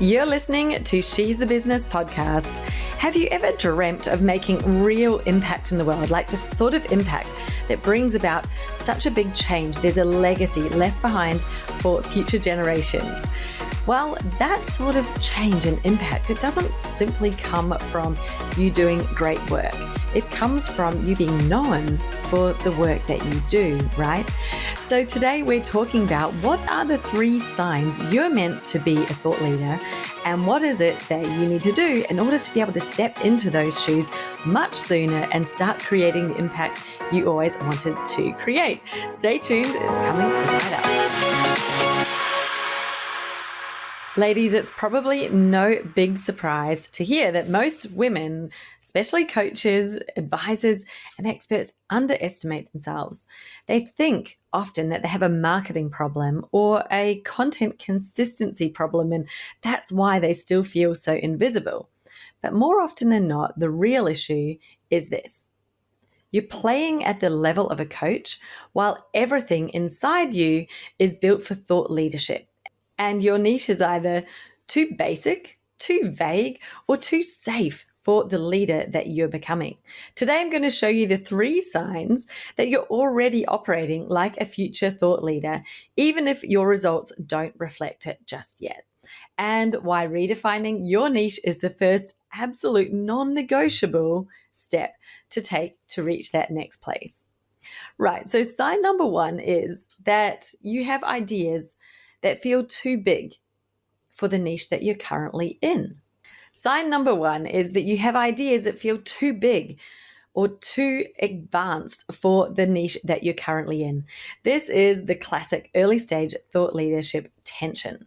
You're listening to She's the Business podcast. Have you ever dreamt of making real impact in the world, like the sort of impact that brings about such a big change? There's a legacy left behind for future generations. Well, that sort of change and impact, it doesn't simply come from you doing great work. It comes from you being known for the work that you do, right? So today we're talking about what are the 3 signs you're meant to be a thought leader, and what is it that you need to do in order to be able to step into those shoes much sooner and start creating the impact you always wanted to create. Stay tuned, it's coming right up. Ladies, it's probably no big surprise to hear that most women, especially coaches, advisors, and experts, underestimate themselves. They think often that they have a marketing problem or a content consistency problem, and that's why they still feel so invisible. But more often than not, the real issue is this. You're playing at the level of a coach while everything inside you is built for thought leadership. And your niche is either too basic, too vague, or too safe for the leader that you're becoming. Today, I'm going to show you the 3 signs that you're already operating like a future thought leader, even if your results don't reflect it just yet. And why redefining your niche is the first absolute non-negotiable step to take to reach that next place. Right, so sign number 1 is that you have ideas that feel too big for the niche that you're currently in. Sign number 1 is that you have ideas that feel too big or too advanced for the niche that you're currently in. This is the classic early stage thought leadership tension.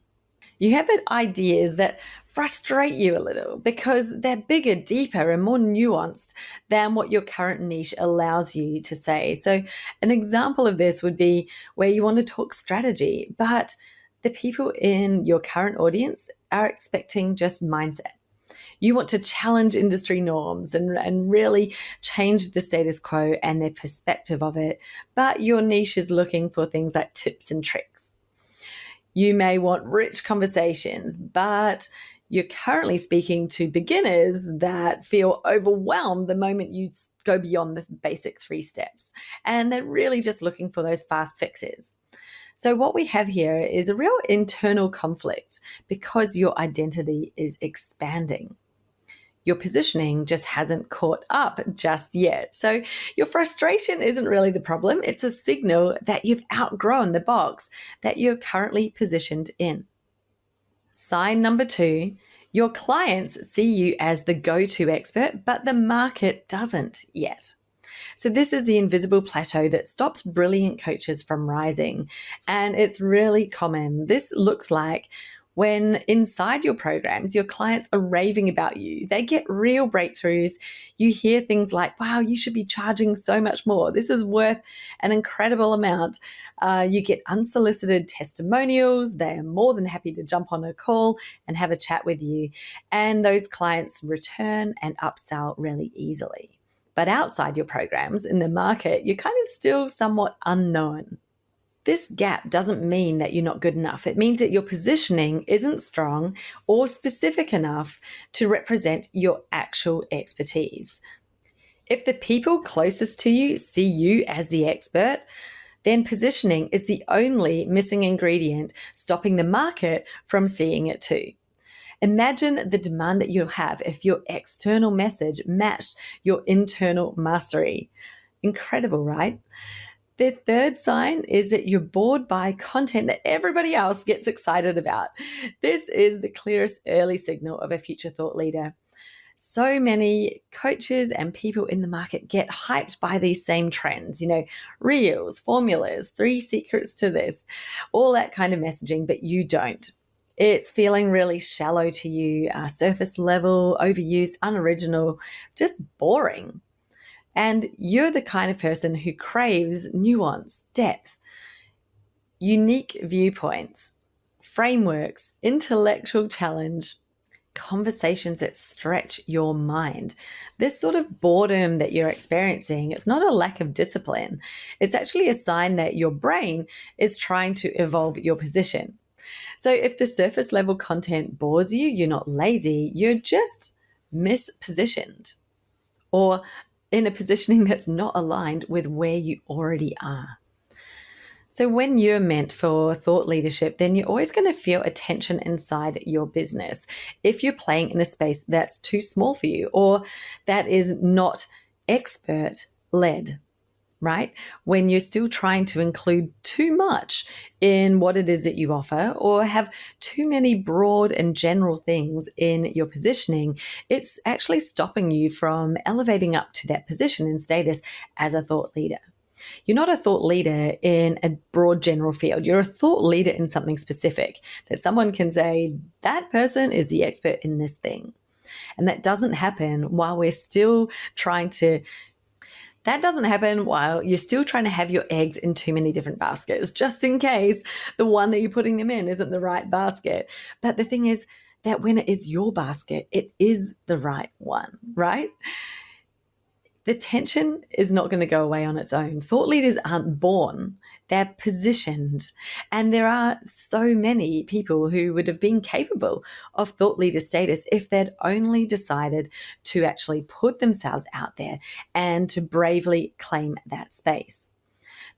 You have ideas that frustrate you a little because they're bigger, deeper, and more nuanced than what your current niche allows you to say. So an example of this would be where you want to talk strategy, but the people in your current audience are expecting just mindset. You want to challenge industry norms and really change the status quo and their perspective of it, but your niche is looking for things like tips and tricks. You may want rich conversations, but you're currently speaking to beginners that feel overwhelmed the moment you go beyond the basic 3 steps, and they're really just looking for those fast fixes. So what we have here is a real internal conflict because your identity is expanding. Your positioning just hasn't caught up just yet. So your frustration isn't really the problem. It's a signal that you've outgrown the box that you're currently positioned in. Sign number 2, your clients see you as the go-to expert, but the market doesn't yet. So this is the invisible plateau that stops brilliant coaches from rising. And it's really common. This looks like when inside your programs, your clients are raving about you. They get real breakthroughs. You hear things like, wow, you should be charging so much more. This is worth an incredible amount. You get unsolicited testimonials. They are more than happy to jump on a call and have a chat with you. And those clients return and upsell really easily. But outside your programs, in the market, you're kind of still somewhat unknown. This gap doesn't mean that you're not good enough. It means that your positioning isn't strong or specific enough to represent your actual expertise. If the people closest to you see you as the expert, then positioning is the only missing ingredient stopping the market from seeing it too. Imagine the demand that you'll have if your external message matched your internal mastery. Incredible, right? The 3rd sign is that you're bored by content that everybody else gets excited about. This is the clearest early signal of a future thought leader. So many coaches and people in the market get hyped by these same trends, reels, formulas, 3 secrets to this, all that kind of messaging, but you don't. It's feeling really shallow to you, surface level, overused, unoriginal, just boring. And you're the kind of person who craves nuance, depth, unique viewpoints, frameworks, intellectual challenge, conversations that stretch your mind. This sort of boredom that you're experiencing, it's not a lack of discipline. It's actually a sign that your brain is trying to evolve your position. So if the surface level content bores you, you're not lazy, you're just mispositioned or in a positioning that's not aligned with where you already are. So when you're meant for thought leadership, then you're always going to feel a tension inside your business if you're playing in a space that's too small for you or that is not expert led, right? When you're still trying to include too much in what it is that you offer or have too many broad and general things in your positioning, it's actually stopping you from elevating up to that position and status as a thought leader. You're not a thought leader in a broad general field. You're a thought leader in something specific that someone can say, that person is the expert in this thing. And that doesn't happen while you're still trying to have your eggs in too many different baskets, just in case the one that you're putting them in isn't the right basket. But the thing is that when it is your basket, it is the right one, right? The tension is not going to go away on its own. Thought leaders aren't born, they're positioned. And there are so many people who would have been capable of thought leader status if they'd only decided to actually put themselves out there and to bravely claim that space.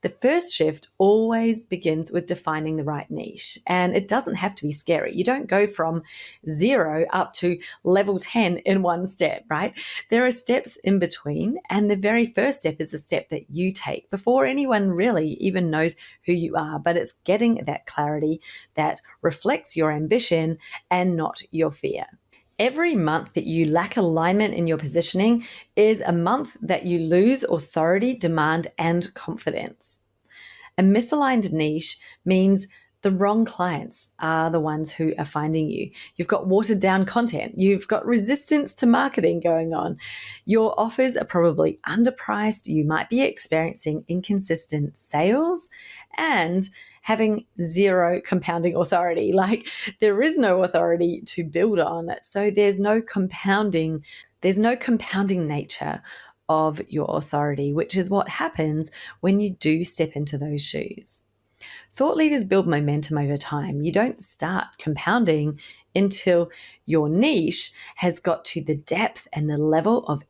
The first shift always begins with defining the right niche, and it doesn't have to be scary. You don't go from 0 up to level 10 in one step, right? There are steps in between, and the very first step is a step that you take before anyone really even knows who you are, but it's getting that clarity that reflects your ambition and not your fear. Every month that you lack alignment in your positioning is a month that you lose authority, demand, and confidence. A misaligned niche means the wrong clients are the ones who are finding you. You've got watered down content. You've got resistance to marketing going on. Your offers are probably underpriced. You might be experiencing inconsistent sales and having zero compounding authority. Like there is no authority to build on. So there's no compounding nature of your authority, which is what happens when you do step into those shoes. Thought leaders build momentum over time. You don't start compounding until your niche has got to the depth and the level of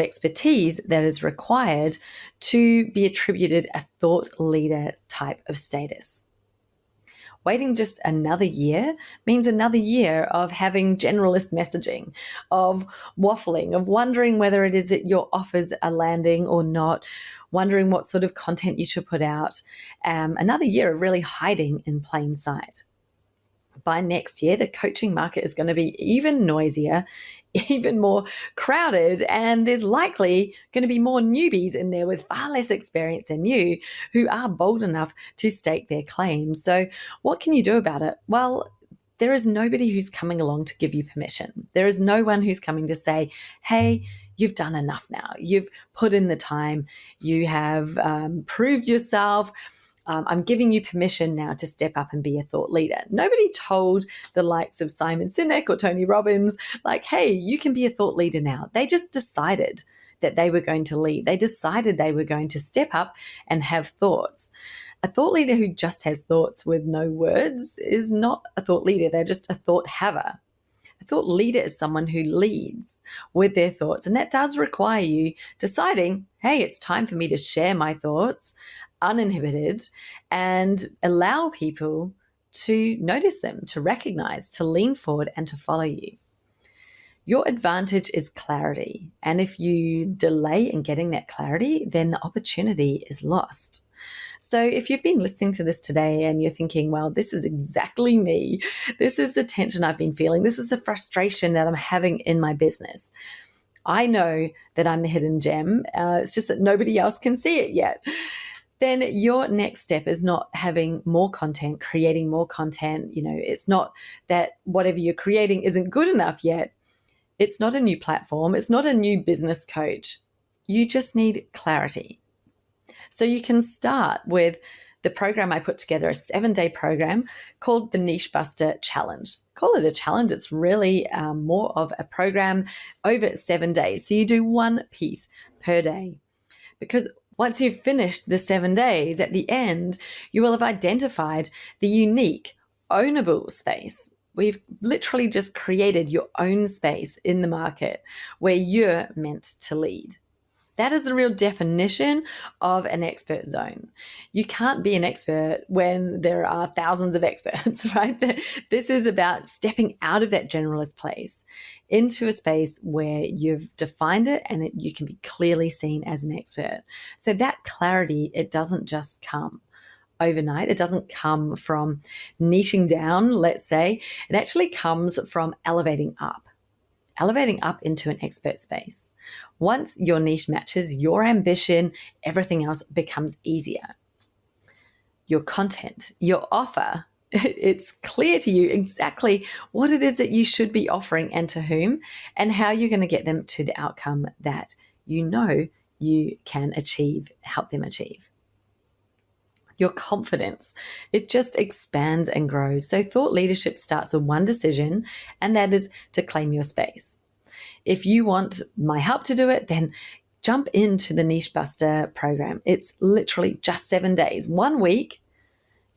expertise that is required to be attributed a thought leader type of status. Waiting just another year means another year of having generalist messaging, of waffling, of wondering whether it is that your offers are landing or not, wondering what sort of content you should put out. Another year of really hiding in plain sight. By next year, the coaching market is going to be even noisier, even more crowded, and there's likely going to be more newbies in there with far less experience than you who are bold enough to stake their claims. So what can you do about it? Well, there is nobody who's coming along to give you permission. There is no one who's coming to say, hey, you've done enough now. You've put in the time. You have proved yourself. I'm giving you permission now to step up and be a thought leader. Nobody told the likes of Simon Sinek or Tony Robbins, like, hey, you can be a thought leader now. They just decided that they were going to lead. They decided they were going to step up and have thoughts. A thought leader who just has thoughts with no words is not a thought leader. They're just a thought haver. A thought leader is someone who leads with their thoughts. And that does require you deciding, hey, it's time for me to share my thoughts uninhibited and allow people to notice them, to recognize, to lean forward and to follow you. Your advantage is clarity. And if you delay in getting that clarity, then the opportunity is lost. So if you've been listening to this today and you're thinking, well, this is exactly me, this is the tension I've been feeling, this is the frustration that I'm having in my business, I know that I'm the hidden gem. It's just that nobody else can see it yet. Then your next step is not having more content, creating more content. It's not that whatever you're creating isn't good enough yet. It's not a new platform. It's not a new business coach. You just need clarity. So you can start with the program I put together, a 7-day program called the Niche Buster Challenge. Call it a challenge. It's really more of a program over 7 days. So you do one piece per day. Because Once you've finished the 7 days, at the end, you will have identified the unique, ownable space. We've literally just created your own space in the market where you're meant to lead. That is the real definition of an expert zone. You can't be an expert when there are thousands of experts, right? This is about stepping out of that generalist place into a space where you've defined it and you can be clearly seen as an expert. So that clarity, it doesn't just come overnight. It doesn't come from niching down, let's say. It actually comes from elevating up into an expert space. Once your niche matches your ambition, everything else becomes easier. Your content, your offer, it's clear to you exactly what it is that you should be offering and to whom, and how you're going to get them to the outcome that you know you can achieve, help them achieve. Your confidence, it just expands and grows. So thought leadership starts with one decision, and that is to claim your space. If you want my help to do it, then jump into the Niche Buster program. It's literally just 7 days, 1 week,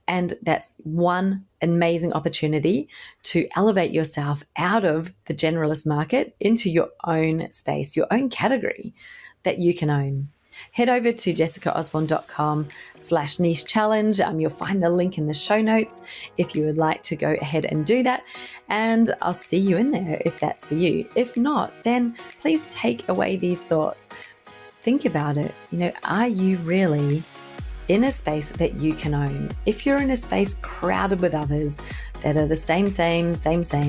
and that's one amazing opportunity to elevate yourself out of the generalist market into your own space, your own category that you can own. Head over to jessicaosborne.com/niche challenge. You'll find the link in the show notes if you would like to go ahead and do that. And I'll see you in there if that's for you. If not, then please take away these thoughts. Think about it. Are you really in a space that you can own? If you're in a space crowded with others that are the same,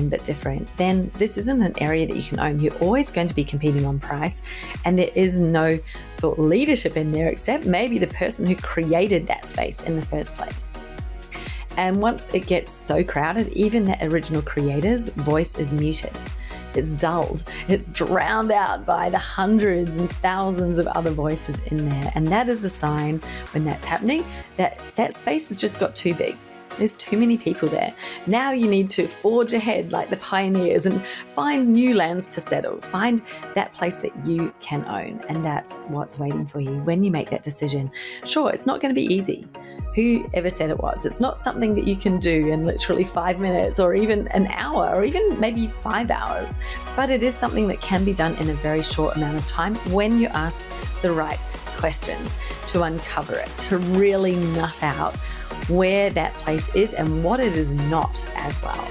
but different, then this isn't an area that you can own. You're always going to be competing on price, and there is no thought leadership in there except maybe the person who created that space in the first place. And once it gets so crowded, even that original creator's voice is muted. It's dulled. It's drowned out by the hundreds and thousands of other voices in there. And that is a sign, when that's happening, that that space has just got too big. There's too many people there. Now you need to forge ahead like the pioneers and find new lands to settle. Find that place that you can own. And that's what's waiting for you when you make that decision. Sure, it's not going to be easy. Whoever said it was? It's not something that you can do in literally 5 minutes or even an hour or even maybe 5 hours. But it is something that can be done in a very short amount of time when you're asked the right questions to uncover it, to really nut out where that place is and what it is not as well.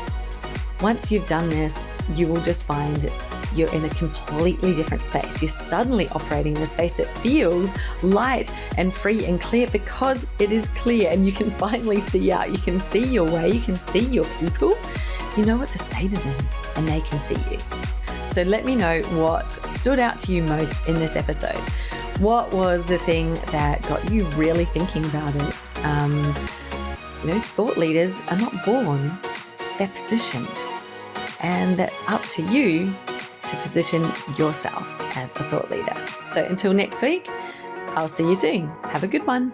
Once you've done this, you will just find you're in a completely different space. You're suddenly operating in a space that feels light and free and clear because it is clear and you can finally see out. You can see your way. You can see your people. You know what to say to them and they can see you. So let me know what stood out to you most in this episode. What was the thing that got you really thinking about it? Thought leaders are not born, they're positioned. And that's up to you to position yourself as a thought leader. So until next week, I'll see you soon. Have a good one.